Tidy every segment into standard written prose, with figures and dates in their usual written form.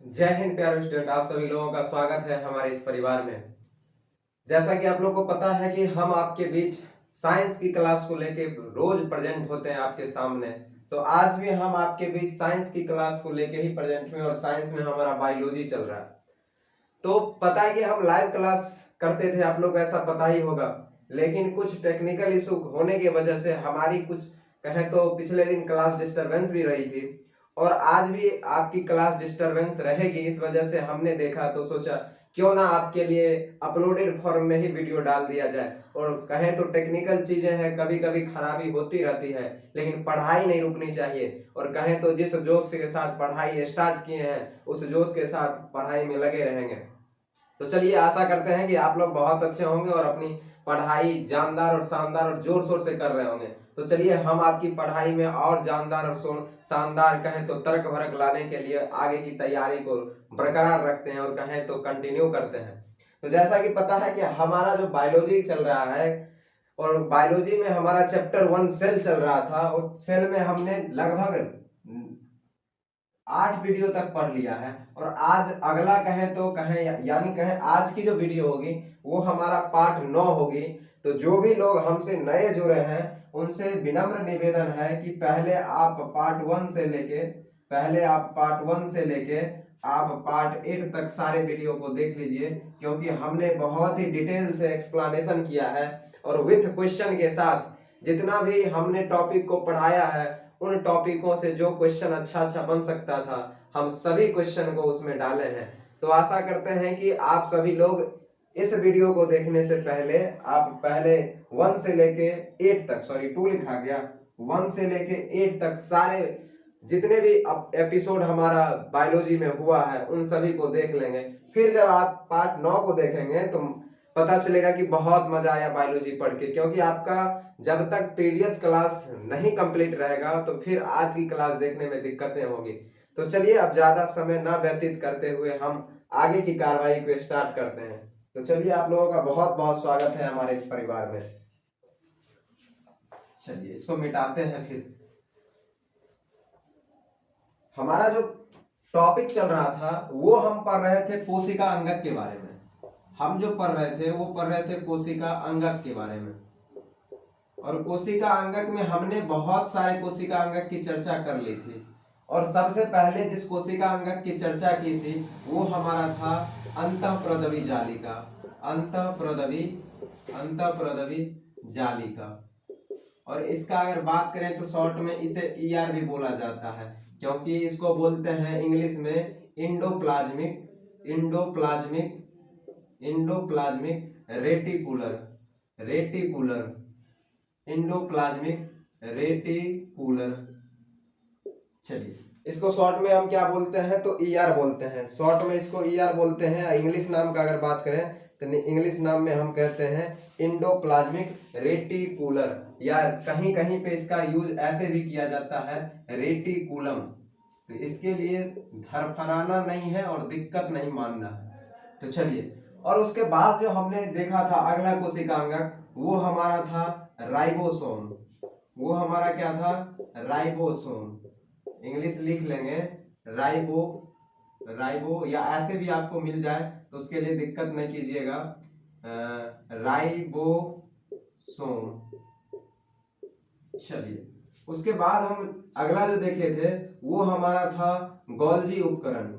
जय हिंद प्यारे स्टूडेंट, आप सभी लोगों का स्वागत है हमारे इस परिवार में। जैसा कि आप लोग को पता है कि हम आपके बीच साइंस की क्लास को लेके रोज प्रेजेंट होते हैं आपके सामने। तो आज भी हम आपके बीच साइंस की क्लास को लेके ही प्रेजेंट हुए और साइंस में हमारा बायोलॉजी चल रहा है। तो पता है कि हम लाइव क्लास करते थे, आप लोग को ऐसा पता ही होगा, लेकिन कुछ टेक्निकल इशू होने की वजह से हमारी कुछ कहें तो पिछले दिन क्लास डिस्टरबेंस भी रही थी और आज भी आपकी क्लास डिस्टरबेंस रहेगी। इस वजह से हमने देखा तो सोचा क्यों ना आपके लिए अपलोडेड फॉर्म में ही वीडियो डाल दिया जाए। और कहें तो टेक्निकल चीजें हैं, कभी कभी खराबी होती रहती है, लेकिन पढ़ाई नहीं रुकनी चाहिए। और कहें तो जिस जोश के साथ पढ़ाई स्टार्ट किए हैं उस जोश के साथ पढ़ाई में लगे रहेंगे। तो चलिए, आशा करते हैं कि आप लोग बहुत अच्छे होंगे और अपनी पढ़ाई जानदार और शानदार और जोर शोर से कर रहे होंगे। तो चलिए, हम आपकी पढ़ाई में और जानदार और शानदार कहें तो तर्क भरक लाने के लिए आगे की तैयारी को बरकरार रखते हैं और कहें तो कंटिन्यू करते हैं। तो जैसा कि पता है कि हमारा जो बायोलॉजी चल रहा है और बायोलॉजी में हमारा चैप्टर 1 सेल चल रहा था, उस सेल में हमने लगभग 8 वीडियो तक पढ़ लिया है। और आज अगला कहें तो कहें यानी कहें आज की जो वीडियो होगी वो हमारा पार्ट 9 होगी। तो जो भी लोग हमसे नए जुड़े हैं उनसे विनम्र निवेदन है कि पहले आप पार्ट 1 से लेके आप पार्ट 8 तक सारे वीडियो को देख लीजिए, क्योंकि हमने बहुत ही डिटेल से एक्सप्लेनेशन किया है और विथ क्वेश्चन के साथ। जितना भी हमने टॉपिक को पढ़ाया है उन टॉपिकों से जो क्वेश्चन अच्छा बन सकता था, हम सभी क्वेश्चन को उसमें डाले हैं। तो आशा करते हैं कि आप सभी लोग इस वीडियो को देखने से पहले आप पहले 1 से लेके 8 तक, सॉरी 2 लिखा गया, 1 से लेके 8 तक सारे जितने भी एपिसोड हमारा बायोलॉजी में हुआ है उन सभी को देख लेंगे। फिर जब आप पार्ट 9 को देखेंगे तो पता चलेगा कि बहुत मजा आया बायोलॉजी पढ़ के, क्योंकि आपका जब तक प्रीवियस क्लास नहीं कंप्लीट रहेगा तो फिर आज की क्लास देखने में दिक्कतें होगी। तो चलिए, अब ज्यादा समय ना व्यतीत करते हुए हम आगे की कार्रवाई को स्टार्ट करते हैं। तो चलिए, आप लोगों का बहुत बहुत स्वागत है हमारे इस परिवार में। चलिए, इसको मिटाते हैं। फिर हमारा जो टॉपिक चल रहा था वो हम पढ़ रहे थे कोशिका अंगक के बारे में। हम जो पढ़ रहे थे वो पढ़ रहे थे कोशिका अंगक के बारे में। और कोशिका अंगक में हमने बहुत सारे कोशिका अंगक की चर्चा कर ली थी। और सबसे पहले जिस कोशिका अंगक की चर्चा की थी वो हमारा था अंतःप्रदवी जालिका। अंतःप्रदवी जालिका। और इसका अगर बात करें तो शॉर्ट में इसे ईआर भी बोला जाता है, क्योंकि इसको बोलते हैं इंग्लिश में endoplasmic endoplasmic reticular endoplasmic reticular. चलिए, इसको शॉर्ट में हम क्या बोलते हैं तो ईआर बोलते हैं। शॉर्ट में इसको ईआर बोलते हैं। इंग्लिश नाम का अगर बात करें तो इंग्लिश नाम में हम कहते हैं इंडोप्लाज्मिक रेटिकुलर, या कहीं कहीं पे इसका यूज ऐसे भी किया जाता है रेटिकुलम। तो इसके लिए धड़फड़ाना नहीं है और दिक्कत नहीं मानना है। तो चलिए, और उसके बाद जो हमने देखा था अगला कोशिकांगक वो हमारा था राइबोसोम। वो हमारा क्या था? राइबोसोम। इंग्लिश लिख लेंगे राइबो, या ऐसे भी आपको मिल जाए तो उसके लिए दिक्कत नहीं कीजिएगा, राइबोसोम। चलिए, उसके बाद हम अगला जो देखे थे वो हमारा था गोल्जी उपकरण।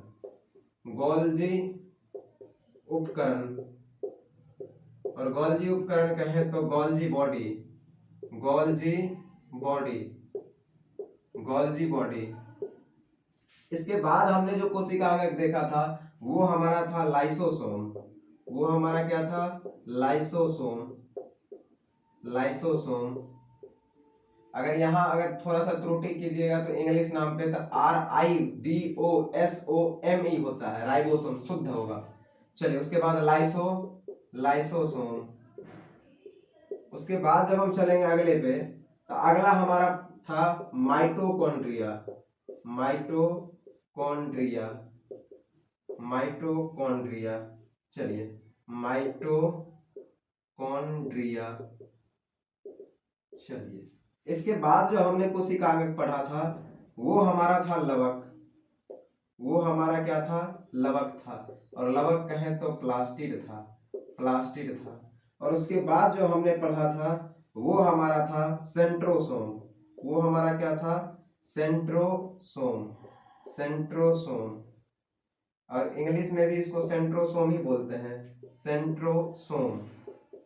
और गोल्जी उपकरण कहें तो गोल्जी बॉडी। इसके बाद हमने जो कोशिकांगक देखा था वो हमारा था लाइसोसोम। वो हमारा क्या था? लाइसोसोम। अगर यहाँ अगर थोड़ा सा त्रुटि कीजिएगा तो इंग्लिश नाम पे तो RIBOSOME होता है, राइबोसोम शुद्ध होगा। चलिए, उसके बाद लाइसोसोम। उसके बाद जब हम चलेंगे अगले पे तो अगला हमारा था माइटोकॉन्ड्रिया। चलिए, माइटोकॉन्ड्रिया। चलिए, इसके बाद जो हमने कोशिकांगक पढ़ा था वो हमारा था लवक। वो हमारा क्या था, लवक था, और लवक कहें तो प्लास्टिड था, प्लास्टिड था। और उसके बाद जो हमने पढ़ा था वो हमारा था सेंट्रोसोम, वो हमारा क्या था, सेंट्रोसोम, सेंट्रोसोम, और इंग्लिश में भी इसको सेंट्रोसोम ही बोलते हैं, सेंट्रोसोम।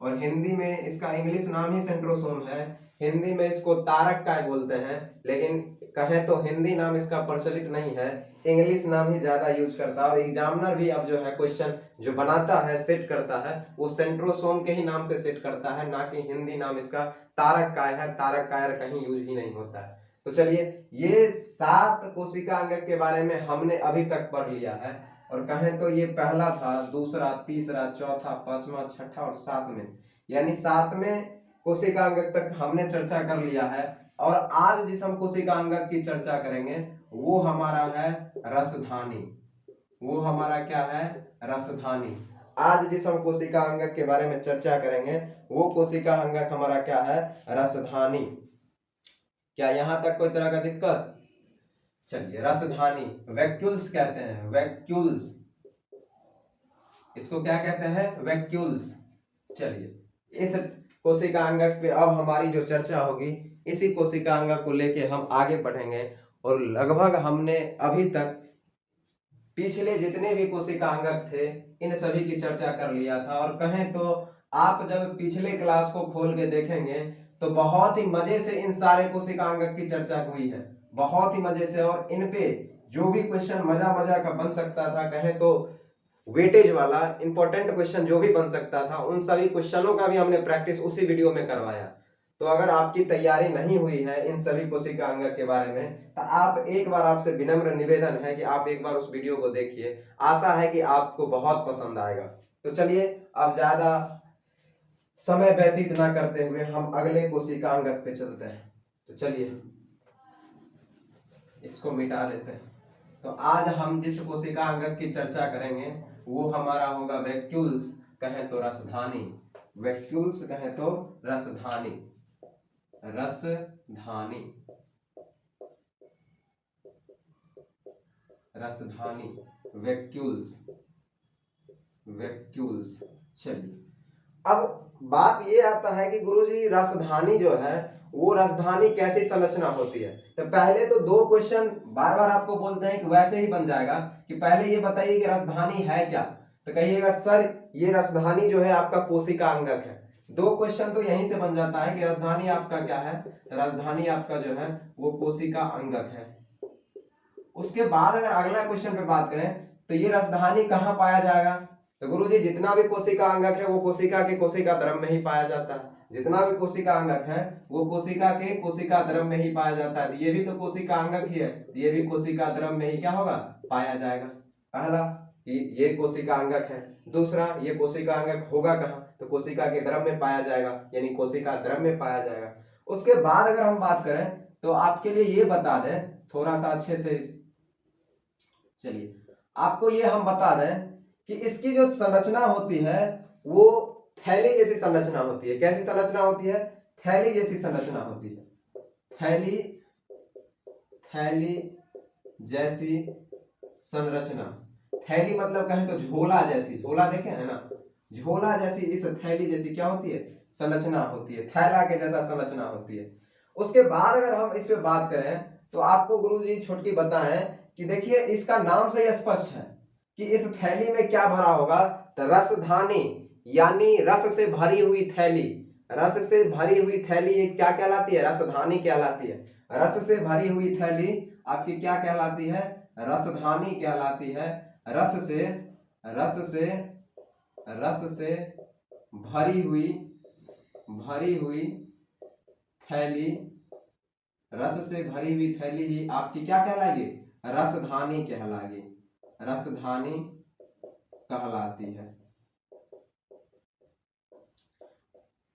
और हिंदी में इसका इंग्लिश नाम ही सेंट्रोसोम है, हिंदी में इसको तारक काय बोलते हैं, लेकिन कहें तो हिंदी नाम इसका प्रचलित नहीं है, इंग्लिश नाम ही ज्यादा यूज करता है। और एग्जामिनर भी अब जो है क्वेश्चन जो बनाता है, सेट करता है, वो सेंट्रोसोम के ही नाम से सेट करता है, ना कि हिंदी नाम इसका तारक काय है। तारक काय कहीं यूज ही नहीं होता है। तो चलिए, ये 7 कोशिका अंगक के बारे में हमने अभी तक पढ़ लिया है। और कहें तो ये पहला था, दूसरा, तीसरा, चौथा, पांचवा, छठा और 7वें, यानी 7वें कोशिका अंगक तक हमने चर्चा कर लिया है। और आज जिस हम कोशिका अंगक की चर्चा करेंगे वो हमारा है रसधानी, वो हमारा क्या है, रसधानी। आज जिस हम कोशिका अंगक के बारे में चर्चा करेंगे वो कोशिका अंगक हमारा क्या है, रसधानी। क्या यहां तक कोई तरह का दिक्कत? चलिए, रसधानी, वैक्यूल्स कहते हैं, वैक्यूल्स, इसको क्या कहते हैं, वैक्यूल्स। चलिए, इस कोशिका अंगक पे अब हमारी जो चर्चा होगी, इसी कोशिका अंगक को लेके हम आगे बढ़ेंगे। और लगभग हमने अभी तक पिछले जितने भी कोशिका अंगक थे इन सभी की चर्चा कर लिया था। और कहें तो आप जब पिछले क्लास को खोल के देखेंगे तो बहुत ही मजे से इन सारे कोशिका अंगक की चर्चा हुई है, बहुत ही मजे से। और इन पे जो भी क्वेश्चन मजा मजा का बन सकता था, कहें तो वेटेज वाला इंपॉर्टेंट क्वेश्चन जो भी बन सकता था, उन सभी क्वेश्चनों का भी हमने प्रैक्टिस उसी वीडियो में करवाया। तो अगर आपकी तैयारी नहीं हुई है इन सभी कोशिका अंगक के बारे में, तो आप एक बार, आपसे विनम्र निवेदन है कि आप एक बार उस वीडियो को देखिए, आशा है कि आपको बहुत पसंद आएगा। तो चलिए, अब ज्यादा समय व्यतीत ना करते हुए हम अगले कोशिका अंगक पे चलते हैं। तो चलिए, इसको मिटा देते हैं। तो आज हम जिस कोशिका अंगक की चर्चा करेंगे वो हमारा होगा वैक्यूल्स, कहें तो रसधानी, वैक्यूल्स कहें तो रसधानी, रसधानी, रसधानी, वैक्यूल्स, वैक्यूल्स। चलिए, अब बात ये आता है कि गुरुजी रसधानी जो है वो रसधानी कैसी संरचना होती है। तो पहले तो 2 क्वेश्चन बार बार आपको बोलते हैं कि वैसे ही बन जाएगा कि पहले ये बताइए कि रसधानी है क्या। तो कहिएगा सर ये रसधानी जो है आपका कोशिका अंगक है। 2 क्वेश्चन तो यहीं से बन जाता है कि रसधानी आपका क्या है, तो रसधानी आपका जो है वो कोशिका अंगक है। उसके बाद अगर अगला क्वेश्चन पे बात करें तो ये रसधानी कहाँ पाया जाएगा, तो गुरुजी जितना भी कोशिका अंगक है वो कोशिका के कोशिका द्रव में ही पाया जाता है, जितना भी कोशिका अंगक है वो कोशिका के कोशिका द्रव में ही पाया जाता है। ये भी तो कोशिका अंगक ही है, ये भी कोशिका द्रव में ही क्या होगा, पाया जाएगा। पहला ये कोशिका अंगक है, दूसरा ये कोशिका अंगक होगा कहाँ, तो कोशिका के द्रव में पाया जाएगा, यानी कोशिका द्रव में पाया जाएगा। उसके बाद अगर हम बात करें तो आपके लिए ये बता दें थोड़ा सा अच्छे से, चलिए आपको ये हम बता दें कि इसकी जो संरचना होती है वो थैली जैसी संरचना होती है। कैसी संरचना होती है, थैली जैसी संरचना होती है, थैली, थैली जैसी संरचना। थैली मतलब कहें तो झोला जैसी, झोला देखे है ना, झोला जैसी इस थैली जैसी क्या होती है, संरचना होती है, थैला के जैसा संरचना होती है। उसके बाद अगर हम इस पे बात करें तो आपको गुरुजी छुटकी बताएं कि देखिए इसका नाम से ही स्पष्ट है कि इस थैली में क्या भरा होगा, तो रसधानी, यानी रस से भरी हुई थैली, रस से भरी हुई थैली ये क्या कहलाती है, रसधानी कहलाती है। रस से भरी हुई थैली आपकी क्या कहलाती है, रसधानी कहलाती है। रस से, रस से, रस से भरी हुई, भरी हुई थैली, रस से भरी हुई थैली ही आपकी क्या कहलाएगी, रसधानी कहलाएगी, रसधानी कहलाती है।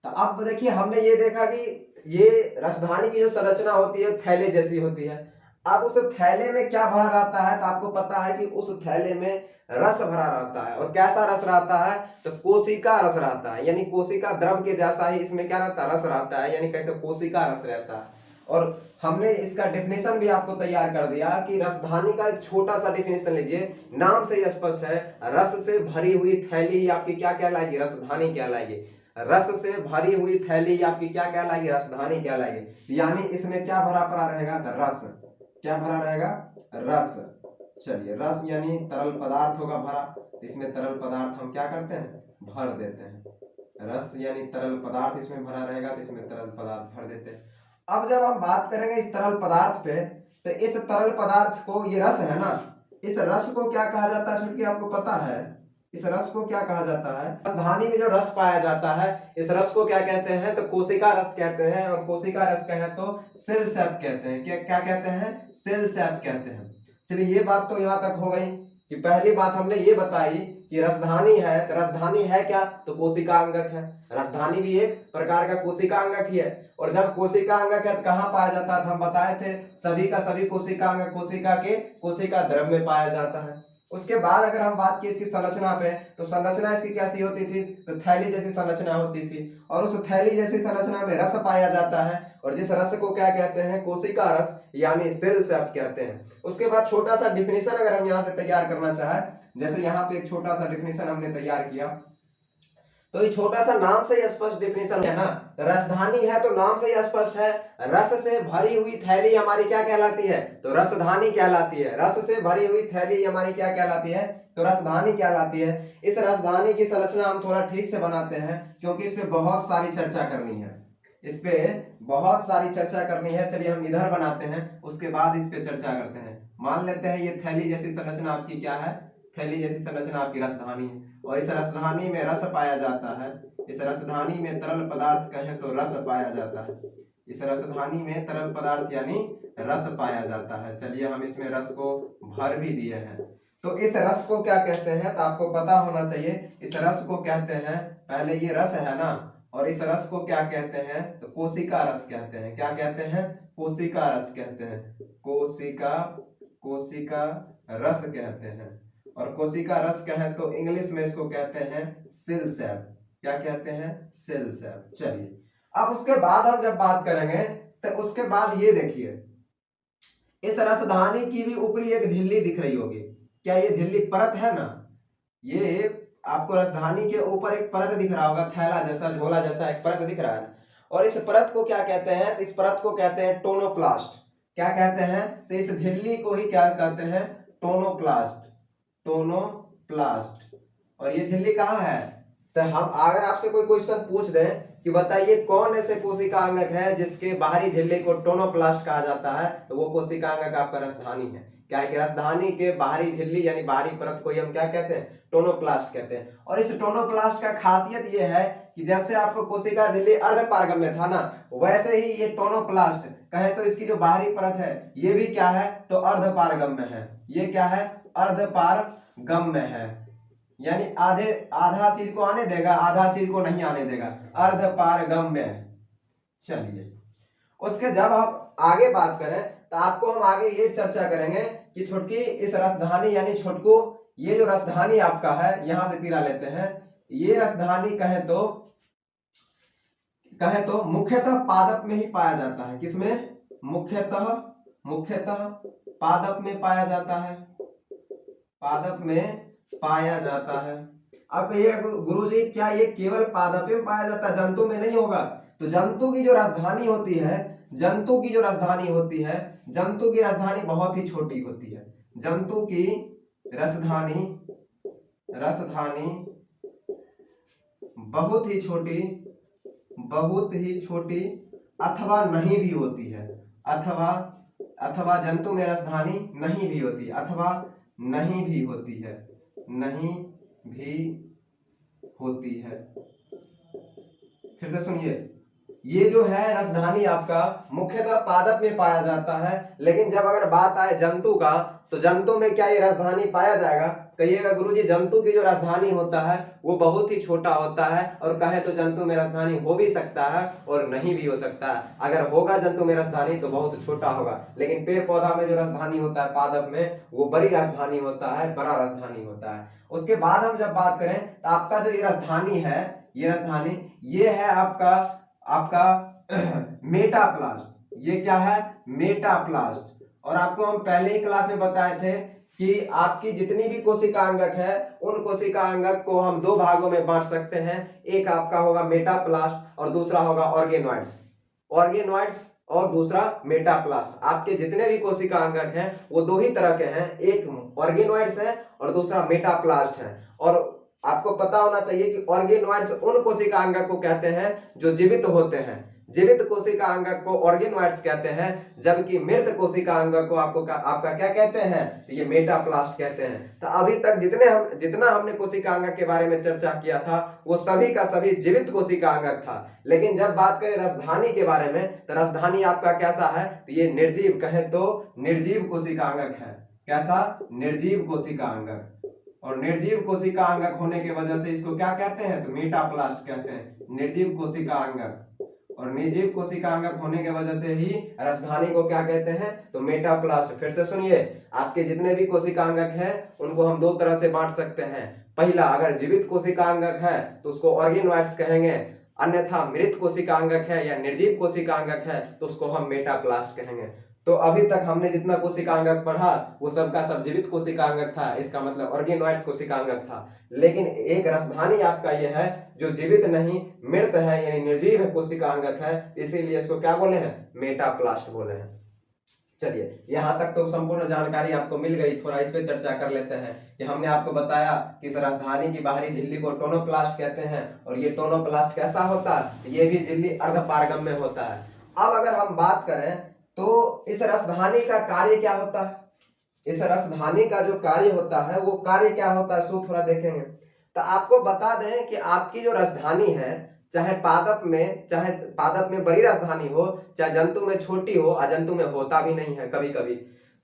तो अब देखिए हमने ये देखा कि ये रसधानी की जो संरचना होती है थैले जैसी होती है। अब उस थैले में क्या भरा रहता है, तो आपको पता है कि उस थैले में रस भरा रहता है। और कैसा रस रहता है, तो कोशिका रस रहता है, यानी कोशिका द्रव के जैसा ही इसमें क्या रहता है, रस रहता है, यानी कहते हैं कोशिका रस रहता है। और हमने इसका डेफिनेशन भी आपको तैयार कर दिया कि रसधानी का एक छोटा सा डेफिनेशन लीजिए, नाम से ही स्पष्ट है, रस से भरी हुई थैली आपकी क्या कहलाएगी? रसधानी कहलाएगी। रस से भरी हुई थैली आपकी क्या कहलाएगी? रसधानी कहलाएगी। यानी इसमें क्या भरा पड़ा रहेगा? रस। क्या भरा रहेगा? रस। चलिए, रस यानी तरल पदार्थ होगा भरा, इसमें तरल पदार्थ हम क्या करते हैं? भर देते हैं। रस यानी तरल पदार्थ इसमें भरा रहेगा, तो इसमें तरल पदार्थ भर देते हैं। अब जब हम बात करेंगे इस तरल पदार्थ पे, तो इस तरल पदार्थ को, ये रस है ना, इस रस को क्या कहा जाता है? चूंकि आपको पता है, इस रस को क्या कहा जाता है? रसधानी में जो रस पाया जाता है, इस रस को क्या कहते हैं? तो कोशिका रस कहते हैं, और कोशिका रस कहें तो सेल सैप कहते हैं। क्या कहते हैं? सेल सैप कहते हैं। चलिए, ये बात तो यहां तक हो गई कि पहली बात हमने ये बताई कि रसधानी है, तो रसधानी है क्या? तो कोशिका अंगक है। रसधानी भी एक प्रकार का कोशिका अंगक ही है। और जब कोशिका अंगक है तो कहाँ पाया जाता है? हम बताए थे, सभी का सभी कोशिका अंगक कोशिका के कोशिका द्रव्य में पाया जाता है। उसके बाद अगर हम बात की इसकी संरचना पे, तो संरचना इसकी कैसी होती थी? तो थैली जैसी संरचना होती थी, और उस थैली जैसी संरचना में रस पाया जाता है, और जिस रस को क्या कहते हैं? कोशिका रस यानी सेल सैप कहते हैं। उसके बाद छोटा सा डिफिनेशन अगर हम यहाँ से तैयार करना चाहे, जैसे यहाँ पे एक छोटा सा डिफिनेशन हमने तैयार किया, तो ये छोटा सा नाम से ही स्पष्ट डिफिनेशन है ना, रसधानी है तो नाम से ही स्पष्ट है, रस से भरी हुई थैली हमारी क्या कहलाती है? तो रसधानी कहलाती है। रस से भरी हुई थैली हमारी क्या कहलाती है? तो रसधानी कहलाती है। इस रसधानी की संरचना हम थोड़ा ठीक से बनाते हैं, क्योंकि इस पे बहुत सारी चर्चा करनी है, इस पे बहुत सारी चर्चा करनी है। चलिए हम इधर बनाते हैं, उसके बाद इस पे चर्चा करते हैं। मान लेते हैं ये थैली जैसी संरचना आपकी क्या है? थैली जैसी संरचना आपकी रसधानी है, और इस रसधानी में रस पाया जाता है। इस रसधानी में तरल पदार्थ कहें तो रस पाया जाता है। इस रसधानी में तरल पदार्थ यानी रस पाया जाता है। चलिए हम इसमें रस को भर भी दिए हैं। तो इस रस को क्या कहते हैं? तो आपको पता होना चाहिए, इस रस को कहते हैं, पहले ये रस है ना, और इस रस को क्या कहते हैं? तो कोशिका रस कहते हैं। क्या कहते हैं? कोशिका रस कहते हैं। कोशिका रस कहते हैं। और कोशिका रस कहें तो इंग्लिश में इसको कहते हैं सेल सैप। क्या कहते हैं? Cell sap. चलिए, अब उसके बाद हम जब बात करेंगे, तो उसके बाद ये देखिए, इस रसधानी की भी ऊपरी एक झिल्ली दिख रही होगी। क्या ये झिल्ली परत है ना? ये आपको रसधानी के ऊपर एक परत दिख रहा होगा, थैला जैसा, झोला जैसा एक परत दिख रहा है, और इस परत को क्या कहते हैं? इस परत को कहते हैं टोनोप्लास्ट। क्या कहते हैं? तो इस झिल्ली को ही क्या कहते हैं? टोनोप्लास्ट। टोनोप्लास्ट। और ये झिल्ली कहाँ है? तो हम अगर आपसे कोई क्वेश्चन पूछ दें कि बताइए कौन ऐसे कोशिका अंगक है जिसके बाहरी झिल्ली को टोनोप्लास्ट कहा जाता है, तो वो कोशिका अंगक आपका रसधानी है। क्या है कि रसधानी के बाहरी झिल्ली यानी बाहरी परत को हम क्या कहते हैं? टोनोप्लास्ट कहते हैं। और इस टोनोप्लास्ट का खासियत ये है कि जैसे आपको कोशिका झिल्ली अर्धपारगम्य था ना, वैसे ही ये टोनोप्लास्ट कहे तो इसकी जो बाहरी परत है ये भी क्या है? तो अर्धपारगम्य है। ये क्या है? अर्धपारगम्य है, यानी आधा चीज को आने देगा, आधा चीज को नहीं आने देगा, अर्धपारगम्य। चलिए, उसके जब हम आगे बात करें तो आपको हम आगे ये चर्चा करेंगे कि छुटकी इस रसधानी यानी छुटकू, ये जो रसधानी आपका है, यहां से तीरा लेते हैं, ये रसधानी कहे तो मुख्यतः पादप में ही पाया जाता है। किसमें? मुख्यतः पादप में पाया जाता है। पादप में पाया जाता है। अब कहिए गुरुजी क्या ये केवल पादप में पाया जाता है, जंतु में नहीं होगा? तो जंतु की जो राजधानी होती है, जंतु की राजधानी बहुत ही छोटी होती है। जंतु की राजधानी बहुत ही छोटी अथवा नहीं भी होती है। अथवा जंतु में राजधानी नहीं भी होती, अथवा नहीं भी होती है। फिर से सुनिए, ये जो है राजधानी आपका मुख्यतः पादप में पाया जाता है, लेकिन जब अगर बात आए जंतु का, तो जंतु में क्या ये राजधानी पाया जाएगा? कहिएगा गुरुजी जंतु की जो राजधानी होता है वो बहुत ही छोटा होता है, और कहे तो जंतु में राजधानी हो भी सकता है और नहीं भी हो सकता है। अगर होगा जंतु में राजधानी तो बहुत छोटा होगा, लेकिन पेड़ पौधा में जो राजधानी होता है पादप में, वो बड़ी राजधानी होता है, बड़ा राजधानी होता है। उसके बाद हम जब बात करें तो आपका जो ये राजधानी है, ये है आपका मेटाप्लास्ट। ये क्या है, मेटाप्लास्ट। और आपको हम पहले ही क्लास में बताए थे कि आपकी जितनी भी कोशिका अंगक है उन कोशिका अंगक को हम दो भागों में बांट सकते हैं। एक आपका होगा मेटाप्लास्ट और दूसरा होगा ऑर्गेनॉइड्स। ऑर्गेनॉइड्स और दूसरा मेटाप्लास्ट। आपके जितने भी कोशिका अंगक हैं वो दो ही तरह के हैं, एक ऑर्गेनॉइड्स है और दूसरा मेटाप्लास्ट है। और आपको पता होना चाहिए कि ऑर्गेनॉइड्स उन कोशिका अंगक को कहते हैं जो जीवित होते हैं। जीवित कोशिका अंगक को ऑर्गेनॉइड्स कहते हैं, जबकि मृत कोशिका अंगक को आपका क्या कहते हैं, ये मेटाप्लास्ट कहते हैं। तो अभी तक जितना हमने कोशिका अंगक के बारे में चर्चा किया था वो सभी का सभी जीवित कोशिका अंगक था। लेकिन जब बात करें रसधानी के बारे में तो रसधानी आपका कैसा है, तो ये निर्जीव, कहें तो निर्जीव कोशिका अंगक है। कैसा, निर्जीव कोशिका अंगक। और निर्जीव कोशिका अंगक होने की वजह से इसको क्या कहते हैं, तो मेटाप्लास्ट कहते हैं, निर्जीव कोशिका अंगक। और निर्जीव कोशिका अंगक होने की वजह से ही रसधानी को क्या कहते हैं, तो मेटाप्लास्ट। फिर से सुनिए, आपके जितने भी कोशिका अंगक हैं उनको हम दो तरह से बांट सकते हैं। पहला, अगर जीवित कोशिका अंगक है तो उसको ऑर्गेनॉइड्स कहेंगे, अन्यथा मृत कोशिका अंगक है या निर्जीव कोशिका अंगक है तो उसको हम मेटाप्लास्ट कहेंगे। तो अभी तक हमने जितना कोशिका अंगक पढ़ा वो सबका सब जीवित कोशिका अंगक था, इसका मतलब ऑर्गेनॉइड्स कोशिका अंगक था। लेकिन एक रसधानी आपका ये है जो जीवित नहीं, मृत है, यानी निर्जीव कोशिका अंगक है, इसीलिए इसको क्या बोले हैं, मेटाप्लास्ट बोले हैं। चलिए, यहां तक तो संपूर्ण जानकारी आपको मिल गई। थोड़ा इस पे चर्चा कर लेते हैं कि हमने आपको बताया कि इस रसधानी की बाहरी झिल्ली को टोनोप्लास्ट कहते हैं और ये टोनोप्लास्ट कैसा होता है, ये भी झिल्ली अर्धपारगम्य होता है। अब अगर हम बात करें तो इस रसधानी का कार्य क्या होता है, इस रसधानी का जो कार्य होता है वो कार्य क्या होता है सो थोड़ा देखेंगे। तो आपको बता दें कि आपकी जो रसधानी है, चाहे पादप में बड़ी रसधानी हो, चाहे जंतु में छोटी हो, अजंतु में होता भी नहीं है कभी कभी,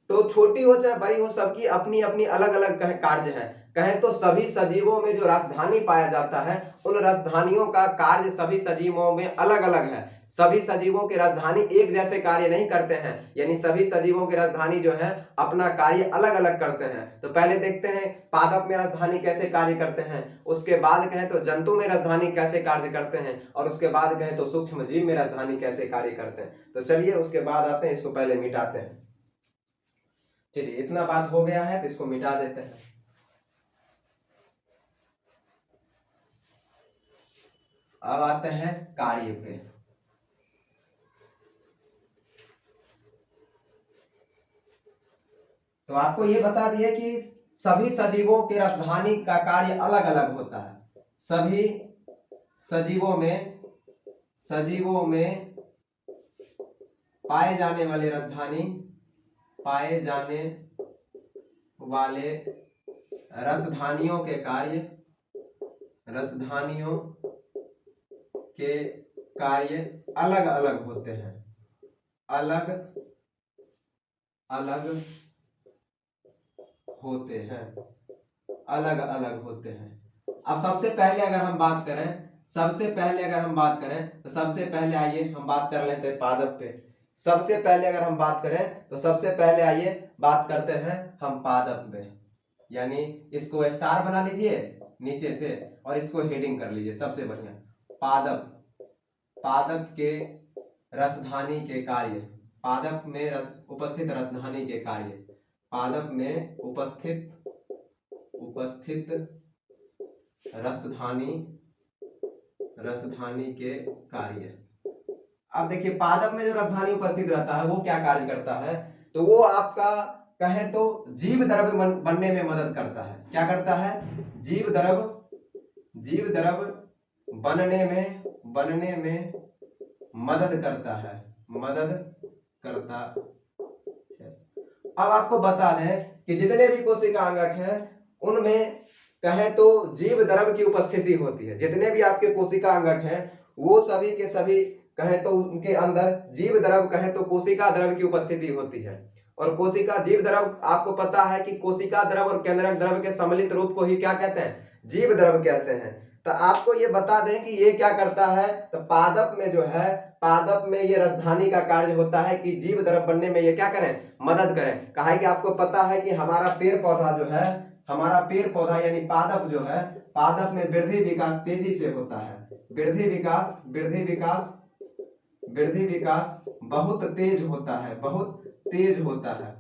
तो छोटी हो चाहे बड़ी हो, सबकी अपनी अपनी अलग अलग कार्य है। कहें तो सभी सजीवों में जो रसधानी पाया जाता है उन रसधानियों का कार्य सभी सजीवों में अलग अलग है। सभी सजीवों के रसधानी एक जैसे कार्य नहीं करते हैं, यानी सभी सजीवों के रसधानी जो है अपना कार्य अलग अलग करते हैं। तो पहले देखते हैं पादप में रसधानी कैसे कार्य करते हैं, उसके बाद कहें तो जंतु में रसधानी कैसे कार्य करते हैं, और उसके बाद कहें तो सूक्ष्म जीव में रसधानी कैसे कार्य करते हैं। तो चलिए उसके बाद आते हैं, इसको पहले मिटाते हैं। चलिए, इतना बात हो गया है तो इसको मिटा देते हैं। अब आते हैं कार्य पे। तो आपको ये बता दिया कि सभी सजीवों के रसधानी का कार्य अलग अलग होता है। सभी सजीवों में पाए जाने वाले रसधानियों के कार्य अलग अलग होते हैं, अलग अलग होते हैं। अब सबसे पहले अगर हम बात करें तो सबसे पहले आइए हम बात कर लेते हैं पादप पे। सबसे पहले अगर हम बात करें तो सबसे पहले आइए बात करते हैं हम पादप पे, यानी इसको स्टार बना लीजिए नीचे से और इसको हेडिंग कर लीजिए। सबसे बढ़िया, पादप के रसधानी के कार्य, पादप में उपस्थित रसधानी के कार्य, पादप में उपस्थित रसधानी के कार्य। अब देखिए, पादप में जो रसधानी उपस्थित रहता है वो क्या कार्य करता है, तो वो आपका कहें तो जीव द्रव्य बनने में मदद करता है। क्या करता है, जीव द्रव्य बनने में मदद करता है। अब आपको बता दें कि जितने भी कोशिका अंगक हैं उनमें कहें तो जीव द्रव्य की उपस्थिति होती है। जितने भी आपके कोशिका अंगक हैं वो सभी के सभी कहें तो उनके अंदर जीव द्रव्य कहें तो कोशिका द्रव्य की उपस्थिति होती है। और कोशिका जीव द्रव्य, आपको पता है कि कोशिका द्रव्य और केंद्रक द्रव्य के सम्मिलित रूप को ही क्या कहते हैं, जीव द्रव्य कहते हैं। तो आपको ये बता दें कि ये क्या करता है, तो पादप में जो है, पादप में ये रसधानी का कार्य होता है कि जीव द्रव्य बनने में ये क्या करें, मदद करें। कहा है कि आपको पता है कि हमारा पेड़ पौधा जो है, हमारा पेड़ पौधा यानी पादप जो है, पादप में वृद्धि विकास तेजी से होता है। वृद्धि वृद्धि विकास बहुत तेज होता है, बहुत तेज होता है।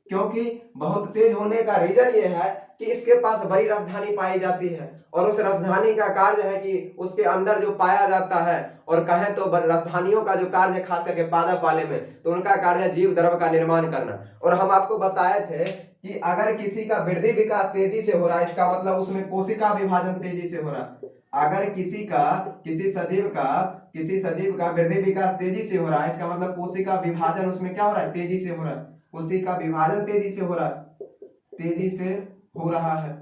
क्योंकि बहुत तेज होने का रीजन ये है कि इसके पास बड़ी राजधानी पाई जाती है और उस राजधानी का कार्य है कि उसके अंदर जो पाया जाता है, और कहें तो राजधानियों का जो कार्य है खास करके पादप वाले में, तो उनका कार्य है जीव द्रव का निर्माण करना। और हम आपको बताए थे कि अगर किसी का वृद्धि विकास तेजी से हो रहा है, इसका मतलब उसमें कोशिका विभाजन तेजी से हो रहा है। अगर किसी सजीव का वृद्धि विकास तेजी से हो रहा है, इसका मतलब कोशिका विभाजन उसमें क्या हो रहा है, तेजी से हो रहा है। कोशिका विभाजन तेजी से हो रहा है, तेजी से हो रहा है।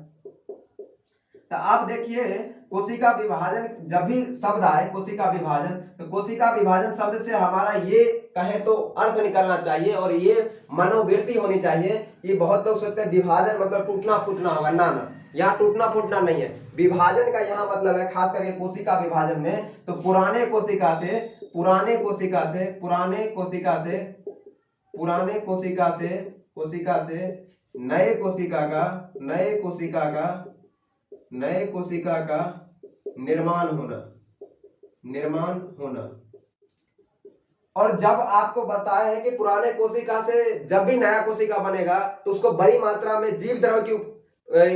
तो आप देखिए कोशिका विभाजन, जब भी शब्द आए कोशिका विभाजन, तो कोशिका विभाजन शब्द से हमारा ये कहे तो अर्थ निकलना चाहिए और ये मनोवृत्ति होनी चाहिए कि बहुत लोग सोचते हैं विभाजन मतलब टूटना फूटना होगा, ना, यहाँ टूटना फूटना नहीं है। विभाजन का यहाँ मतलब है खास करके कोशिका विभाजन में, तो पुराने कोशिका से नए कोशिका का निर्माण होना। और जब आपको बताया है कि पुराने कोशिका से जब भी नया कोशिका बनेगा तो उसको बड़ी मात्रा में जीव द्रव की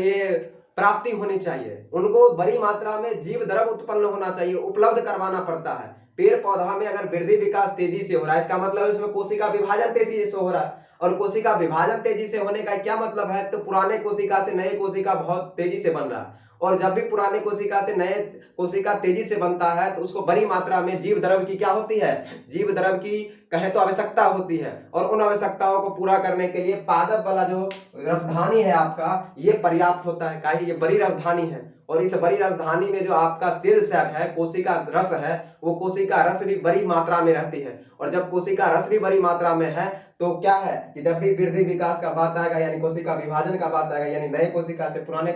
ये प्राप्ति होनी चाहिए, उनको बड़ी मात्रा में जीव द्रव उत्पन्न होना चाहिए, उपलब्ध करवाना पड़ता है। पेड़ पौधा में अगर वृद्धि विकास तेजी से हो रहा है, इसका मतलब इसमें कोशिका विभाजन तेजी से हो रहा है, और कोशिका विभाजन तेजी से होने का क्या मतलब है, तो पुराने कोशिका से नए कोशिका बहुत तेजी से बन रहा है, और जब भी पुराने कोशिका से नए कोशिका तेजी से बनता है तो उसको बड़ी मात्रा में जीव द्रव की क्या होती है, जीव द्रव की कहे तो आवश्यकता होती है। और उन आवश्यकताओं को पूरा करने के लिए पादप वाला जो राजधानी है आपका, ये पर्याप्त होता है। काहे ये बड़ी राजधानी है, और इस बड़ी राजधानी में जो आपका सेल सैक है, कोशिका रस है, वो कोशिका रस भी बड़ी मात्रा में रहती है। और जब कोशिका रस भी बड़ी मात्रा में है तो क्या है कि जब भी वृद्धि विकास का बात आएगा, यानी कोशिका विभाजन का बात आएगा, यानी नए कोशिका से पुराने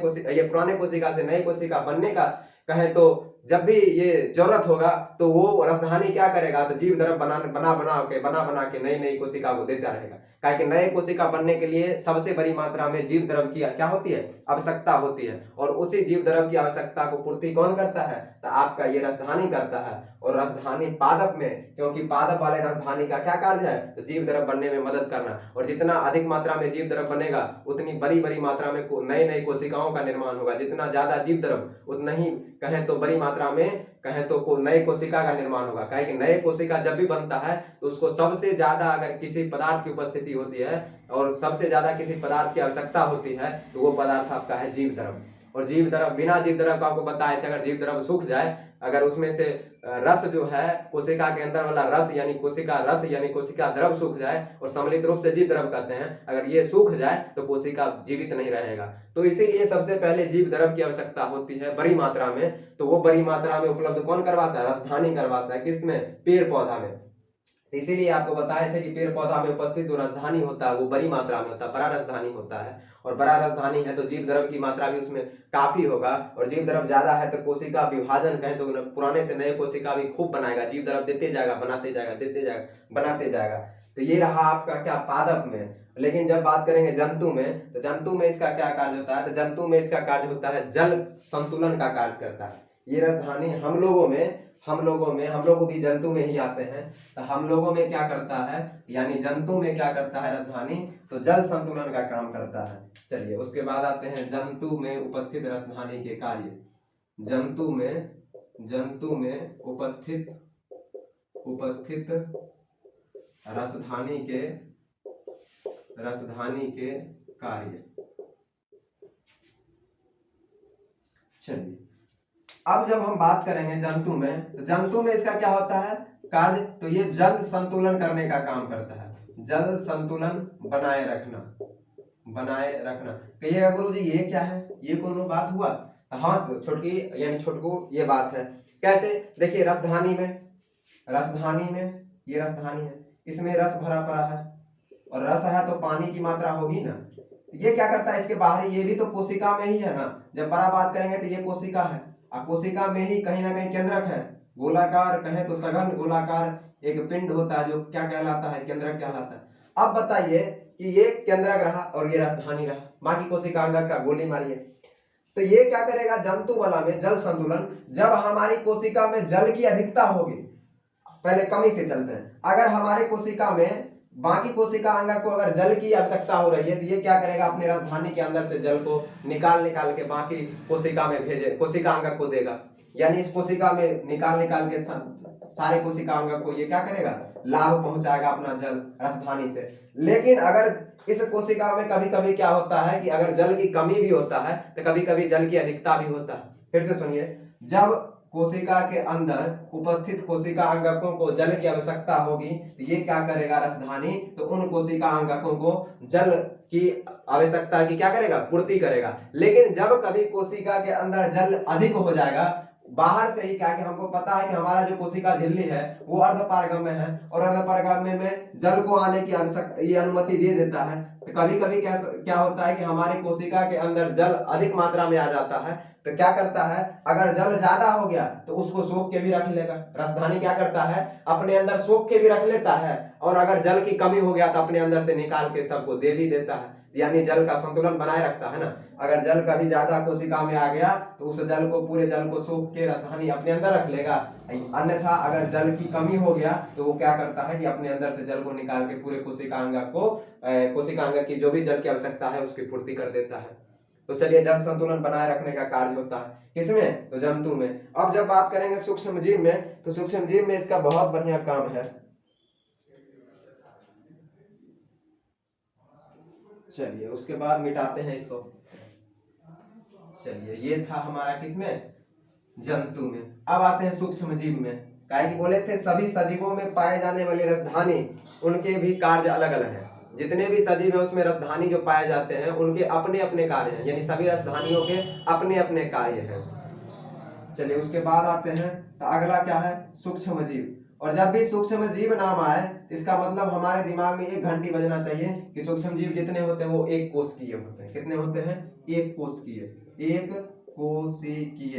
कोशिका से नए कोशिका बनने का कहें तो जब भी ये जरूरत होगा तो वो राजधानी क्या करेगा, तो जीव द्रव बना के नई नई कोशिका को देता रहेगा। कि नए कोशिका बनने के लिए सबसे बड़ी मात्रा में जीव द्रव की क्या होती है, आवश्यकता होती है, और उसी जीव द्रव की आवश्यकता को पूर्ति कौन करता है, तो आपका ये राजधानी करता है। और राजधानी पादप में, क्योंकि पादप वाले राजधानी का क्या कार्य है, तो जीव द्रव बनने में मदद करना, और जितना अधिक मात्रा में जीव द्रव बनेगा उतनी बड़ी बड़ी मात्रा में नई नई कोशिकाओं का निर्माण होगा। जितना ज्यादा जीव द्रव उतना ही कहें तो बड़ी मात्रा में कहें तो नए कोशिका का निर्माण होगा। कहे कि नए कोशिका जब भी बनता है तो उसको सबसे ज्यादा अगर किसी पदार्थ की उपस्थिति होती है और सबसे ज्यादा किसी पदार्थ की आवश्यकता होती है तो वो पदार्थ आपका है जीव द्रव। और जीव द्रव, बिना जीव द्रव का आपको बताया था, अगर जीव द्रव सूख जाए, अगर उसमें से रस जो है कोशिका के अंदर वाला रस यानी कोशिका द्रव सूख जाए, और सम्मिलित रूप से जीव द्रव कहते हैं, अगर ये सूख जाए तो कोशिका जीवित नहीं रहेगा। तो इसीलिए सबसे पहले जीव द्रव की आवश्यकता होती है बड़ी मात्रा में, तो वो बड़ी मात्रा में उपलब्ध कौन करवाता है, राजधानी करवाता है। किसमें, पेड़ पौधा में। इसीलिए आपको बताए थे कि पेड़ पौधा में उपस्थित जो राजधानी होता है वो बड़ी मात्रा में होता है, बड़ा राजधानी होता है, और बड़ा राजधानी है तो जीव द्रव की मात्रा भी उसमें काफी होगा, और जीव द्रव ज्यादा है तो कोशिका विभाजन कहें तो पुराने से नए कोशिका भी खूब बनाएगा, जीव द्रव देते जाएगा, बनाते जाएगा, देते जाएगा, बनाते जाएगा। तो ये रहा आपका क्या, पादप में। लेकिन जब बात करेंगे जंतु में, तो जंतु में इसका क्या कार्य होता है, तो जंतु में इसका कार्य होता है जल संतुलन का कार्य करता है। ये राजधानी हम लोग भी जंतु में ही आते हैं, तो हम लोगों में क्या करता है, यानी जंतु में क्या करता है राजधानी, तो जल संतुलन का काम करता है। चलिए उसके बाद आते हैं जंतु में उपस्थित राजधानी के कार्य। जंतु में उपस्थित राजधानी के कार्य। चलिए अब जब हम बात करेंगे जंतु में, तो जंतु में इसका क्या होता है कार्य, तो ये जल संतुलन करने का काम करता है, जल संतुलन बनाए रखना। कहिएगा गुरु जी ये क्या है, ये कौन बात हुआ, हाँ छोटकी यानी छोटकू ये बात है। कैसे, देखिए राजधानी में ये राजधानी है, इसमें रस भरा पड़ा है, और रस है तो पानी की मात्रा होगी ना, ये क्या करता है, इसके बाहर ये भी तो कोशिका में ही है ना। जब बड़ा बात करेंगे तो ये कोशिका है, और कोशिका में ही कहीं ना कहीं केंद्रक है, गोलाकार कहें तो सघन गोलाकार एक पिंड होता है जो क्या कहलाता है, केंद्रक कहलाता है। अब बताइए कि ये केंद्रक रहा और ये राजधानी रहा, बाकी कोशिका अंदर का गोली मारिए, तो ये क्या करेगा जंतु वाला में जल संतुलन। जब हमारी कोशिका में जल की अधिकता होगी, पहले कमी से चलते हैं। अगर हमारे कोशिका में बाकी कोशिका अंग को अगर जल की आवश्यकता हो रही है तो ये क्या करेगा, अपने राजधानी के अंदर से जल को निकाल के बाकी कोशिका में भेजे, कोशिका अंग को देगा। यानी इस कोशिका में निकाल के सारे कोशिका अंग को ये क्या करेगा, लाभ पहुंचाएगा अपना जल राजधानी से। लेकिन अगर इस कोशिका में कभी कभी क्या होता है कि अगर जल की कमी भी होता है तो कभी कभी जल की अधिकता भी होता है। फिर से सुनिए, जब कोशिका के अंदर उपस्थित कोशिका अंगकों को जल की आवश्यकता होगी तो ये क्या करेगा राजधानी, तो उन कोशिका अंगकों को जल की आवश्यकता की क्या करेगा, पूर्ति करेगा। लेकिन जब कभी कोशिका के अंदर जल अधिक हो जाएगा बाहर से ही, क्या कि हमको पता है कि हमारा जो कोशिका झिल्ली है वो अर्धपारगम्य है और अर्धपारगम्य में जल को आने की आवश्यकता ये अनुमति दे देता है। तो कभी कभी क्या होता है कि हमारे कोशिका के अंदर जल अधिक मात्रा में आ जाता है, तो क्या करता है, अगर जल ज्यादा हो गया तो उसको सोख के भी रख लेगा। राजधानी क्या करता है, अपने अंदर सोख के भी रख लेता है, और अगर जल की कमी हो गया तो अपने अंदर से निकाल के सबको दे भी देता है, यानी जल का संतुलन बनाए रखता है ना। अगर जल कभी ज्यादा कोशिका में आ गया तो उस जल को, पूरे जल को सोख के राजधानी अपने अंदर रख लेगा। अन्यथा अगर जल की कमी हो गया तो वो क्या करता है कि अपने अंदर से जल को निकाल के पूरे कोशिका अंग को, कोशिका अंग की जो भी जल की आवश्यकता है उसकी पूर्ति कर देता है। तो चलिए, जल संतुलन बनाए रखने का कार्य होता है किसमें, तो जंतु में। अब जब बात करेंगे सूक्ष्म जीव में, तो सूक्ष्म जीव में इसका बहुत बढ़िया काम है। चलिए उसके बाद मिटाते हैं इसको। चलिए, ये था हमारा किसमें, जंतु में। अब आते हैं सूक्ष्म जीव में। काहे कि बोले थे सभी सजीवों में पाए जाने वाली राजधानी, उनके भी कार्य अलग अलग हैं। जितने भी सजीव है उसमें राजधानी जो पाए जाते हैं उनके अपने अपने कार्य हैं, यानी सभी राजधानियों के अपने अपने कार्य हैं। चलिए उसके बाद आते हैं, तो अगला क्या है, सूक्ष्म जीव। और जब भी सूक्ष्म जीव नाम आए इसका मतलब हमारे दिमाग में एक घंटी बजना चाहिए कि सूक्ष्म जीव जितने होते हैं वो एक कोशिकीय होते हैं। कितने होते हैं, एक कोशिकीय, एक कोशिकीय,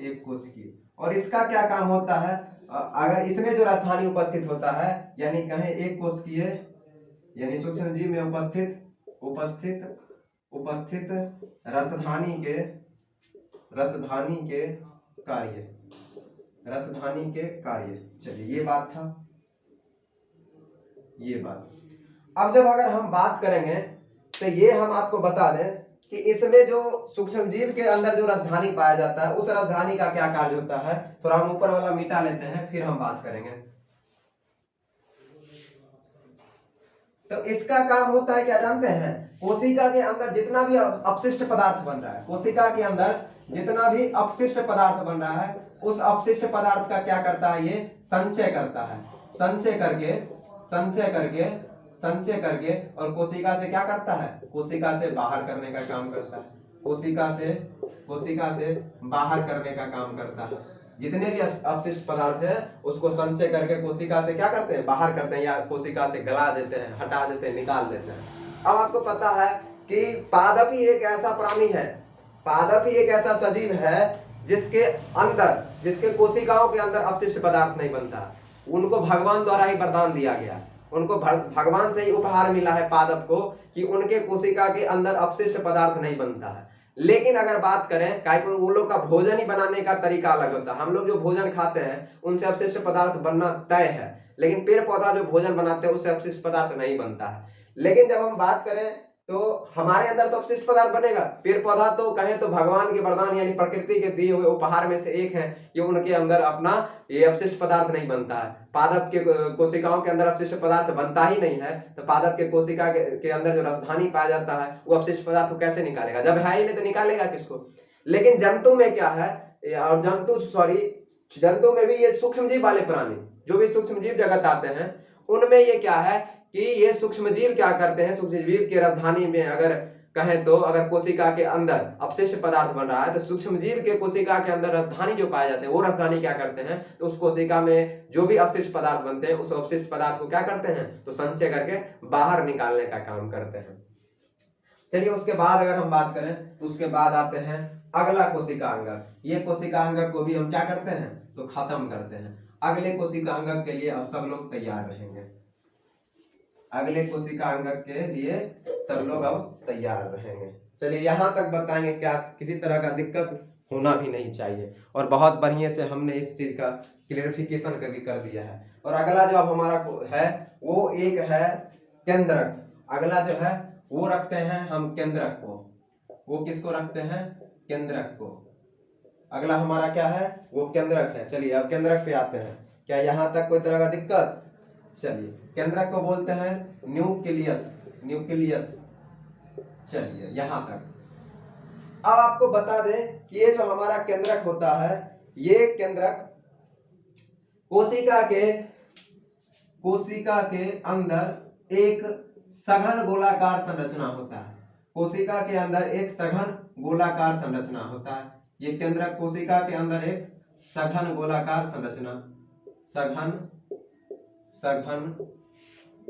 एक कोशिकीय। और इसका क्या काम होता है, अगर इसमें जो राजधानी उपस्थित होता है, यानी कहें एक कोशिकीय, यानी सूक्ष्म जीव में उपस्थित राजधानी के कार्य। चलिए ये बात था, ये बात। अब जब अगर हम बात करेंगे तो ये हम आपको बता दें कि इसमें जो सूक्ष्म जीव के अंदर जो राजधानी पाया जाता है उस राजधानी का क्या कार्य होता है। थोड़ा हम ऊपर वाला मिटा लेते हैं फिर हम बात करेंगे। तो इसका काम होता है क्या जानते हैं, कोशिका के अंदर जितना भी अपशिष्ट पदार्थ बन रहा है, कोशिका के अंदर जितना भी अपशिष्ट पदार्थ बन रहा है उस अपशिष्ट पदार्थ का क्या करता है, ये संचय करता है। संचय करके और कोशिका से क्या करता है, कोशिका से बाहर करने का काम करता है। कोशिका से बाहर करने का काम करता है। जितने भी अपशिष्ट पदार्थ है उसको संचय करके कोशिका से क्या करते हैं, बाहर करते हैं, या कोशिका से गला देते हैं, हटा देते हैं, निकाल देते हैं। अब आपको पता है कि पादप ही एक ऐसा प्राणी है, पादप ही एक ऐसा सजीव है जिसके कोशिकाओं के अंदर अपशिष्ट पदार्थ नहीं बनता। उनको भगवान द्वारा ही वरदान दिया गया, उनको भगवान से ही उपहार मिला है पादप को कि उनके कोशिका के अंदर अपशिष्ट पदार्थ नहीं बनता है। लेकिन अगर बात करें, काहे को वो लोग का भोजन ही बनाने का तरीका अलग होता है। हम लोग जो भोजन खाते हैं उनसे अपशिष्ट पदार्थ बनना तय है, लेकिन पेड़ पौधा जो भोजन बनाते हैं उससे अपशिष्ट पदार्थ नहीं बनता है। लेकिन जब हम बात करें तो हमारे अंदर तो अपशिष्ट पदार्थ बनेगा। पेड़ पौधा तो कहें तो भगवान के वरदान यानी प्रकृति के दिए हुए उपहार में से एक है कि उनके अंदर अपना ये अपशिष्ट पदार्थ नहीं बनता है। पादप के कोशिकाओं के अंदर अपशिष्ट पदार्थ बनता ही नहीं है, तो पादप के कोशिका के अंदर जो राजधानी पाया जाता है वो अपशिष्ट पदार्थ को कैसे निकालेगा, जब है ही नहीं तो निकालेगा किसको। लेकिन जंतु में क्या है, और जंतु में भी ये सूक्ष्म जीव वाले प्राणी, जो भी सूक्ष्म जीव जगत आते हैं उनमें ये क्या है कि ये सूक्ष्म जीव क्या करते हैं, सूक्ष्म जीव की राजधानी में अगर कहें तो अगर कोशिका के अंदर अपशिष्ट पदार्थ बन रहा है तो सूक्ष्म जीव के कोशिका के अंदर राजधानी जो पाए जाते हैं वो राजधानी क्या करते हैं, तो उस कोशिका में जो भी अपशिष्ट पदार्थ बनते हैं उस अपशिष्ट पदार्थ को क्या करते हैं, तो संचय करके बाहर निकालने का काम करते हैं। चलिए उसके बाद अगर हम बात करें तो उसके बाद आते हैं अगला कोशिका अंग। ये कोशिका अंग को भी हम क्या करते हैं, तो खत्म करते हैं। अगले कोशिका अंग के लिए अब सब लोग तैयार रहेंगे। अगले कोशिका अंग के लिए सब लोग अब तैयार रहेंगे। चलिए यहाँ तक बताएंगे, क्या किसी तरह का दिक्कत होना भी नहीं चाहिए, और बहुत बढ़िया से हमने इस चीज का क्लियरिफिकेशन भी कर दिया है। और अगला जो अब हमारा है वो एक है केंद्रक। अगला जो है वो रखते हैं हम केंद्रक को। वो किसको रखते हैं? केंद्रक को। अगला हमारा क्या है? वो केंद्रक है। चलिए अब केंद्रक पे आते हैं। क्या यहां तक कोई तरह का दिक्कत? चलिए केंद्रक को बोलते हैं न्यूक्लियस। न्यूक्लियस। चलिए यहां तक। अब आपको बता दें कि ये जो हमारा केंद्रक होता है, ये केंद्रक कोशिका के अंदर एक सघन गोलाकार संरचना होता है। कोशिका के अंदर एक सघन गोलाकार संरचना होता है। ये केंद्रक कोशिका के अंदर एक सघन गोलाकार संरचना, सघन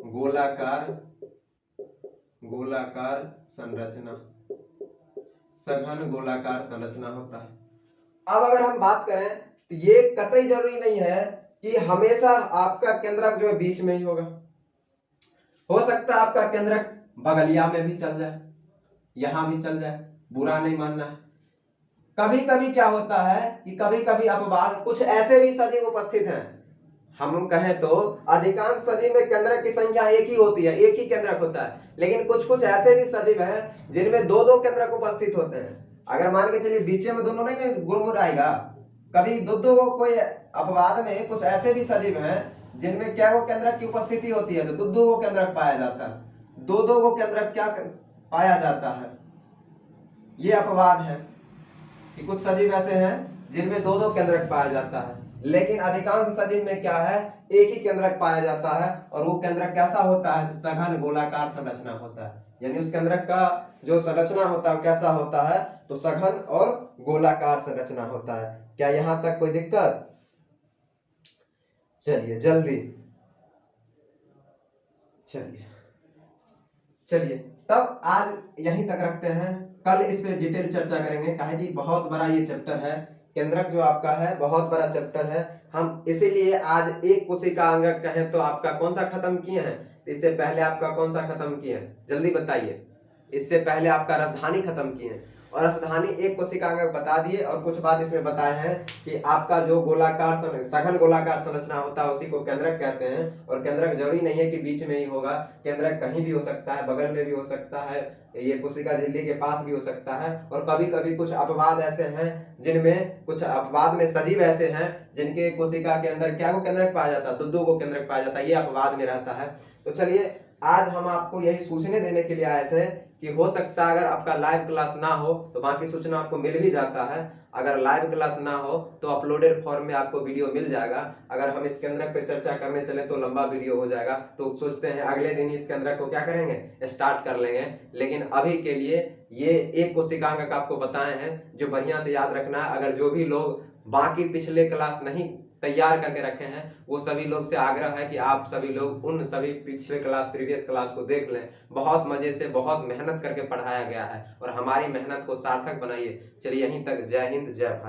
गोलाकार संरचना, सघन गोलाकार संरचना होता है। अब अगर हम बात करें तो ये कतई जरूरी नहीं है कि हमेशा आपका केंद्रक जो है बीच में ही होगा। हो सकता है आपका केंद्रक बगलिया में भी चल जाए, यहां भी चल जाए, बुरा नहीं मानना है। कभी कभी क्या होता है कि कभी कभी अपवाद कुछ ऐसे भी सजीव उपस्थित हैं, हम कहें तो अधिकांश सजीव में केंद्रक की संख्या एक ही होती है, एक ही केंद्रक होता है, लेकिन कुछ कुछ ऐसे भी सजीव हैं जिनमें दो दो केंद्रक उपस्थित होते हैं। अगर मान के चलिए बीच में दोनों नहीं गुड़मुड़ाएगा, कभी दो दो कोई अपवाद में कुछ ऐसे भी सजीव हैं जिनमें क्या वो केंद्रक की उपस्थिति होती है तो दो दो को केंद्रक पाया जाता है। दो दो को केंद्रक क्या पाया जाता है? ये अपवाद है कि कुछ सजीव ऐसे हैं जिनमें दो दो केंद्रक पाया जाता है, लेकिन अधिकांश सजीव में क्या है? एक ही केंद्रक पाया जाता है। और वो केंद्रक कैसा होता है? सघन गोलाकार संरचना होता है। यानी उस केंद्रक का जो संरचना होता है कैसा होता है? तो सघन और गोलाकार संरचना होता है। क्या यहां तक कोई दिक्कत? चलिए जल्दी, चलिए तब आज यहीं तक रखते हैं। कल इस पे डिटेल चर्चा करेंगे, काहे कि बहुत बड़ा ये चैप्टर है। केंद्रक जो आपका है बहुत बड़ा चैप्टर है। हम इसीलिए आज एक कोशिका अंगक कहें तो आपका कौन सा खत्म किए हैं? इससे पहले आपका कौन सा खत्म किए हैं? जल्दी बताइए। इससे पहले आपका रसधानी खत्म किए हैं, और रसधानी एक कोशिका अंगक बता दिए, और कुछ बात इसमें बताए हैं कि आपका जो गोलाकार सघन गोलाकार संरचना होता है उसी को केंद्रक कहते हैं। और केंद्रक जरूरी नहीं है कि बीच में ही होगा, केंद्रक कहीं भी हो सकता है, बगल में भी हो सकता है, ये कोशिका झिल्ली के पास भी हो सकता है। और कभी कभी कुछ अपवाद ऐसे हैं जिनमें कुछ अपवाद में सजीव ऐसे हैं जिनके कोशिका के अंदर क्या को केंद्रक पाया जाता है? दो को केंद्रक पाया जाता है, ये अपवाद में रहता है। तो चलिए आज हम आपको यही सूचने देने के लिए आए थे कि हो सकता है अगर आपका लाइव क्लास ना हो तो बाकी सूचना आपको मिल भी जाता है। अगर लाइव क्लास ना हो तो अपलोडेड फॉर्म में आपको वीडियो मिल जाएगा। अगर हम इस केंद्रक पे चर्चा करने चले तो लंबा वीडियो हो जाएगा, तो सोचते हैं अगले दिन इस केंद्रक को क्या करेंगे? स्टार्ट कर लेंगे। लेकिन अभी के लिए ये एक कोशिकांग आपको बताए हैं जो बढ़िया से याद रखना है। अगर जो भी लोग बाकी पिछले क्लास नहीं तैयार करके रखे हैं वो सभी लोग से आग्रह है कि आप सभी लोग उन सभी पिछले क्लास प्रीवियस क्लास को देख लें। बहुत मजे से बहुत मेहनत करके पढ़ाया गया है और हमारी मेहनत को सार्थक बनाइए। चलिए यहीं तक। जय हिंद, जय भारत।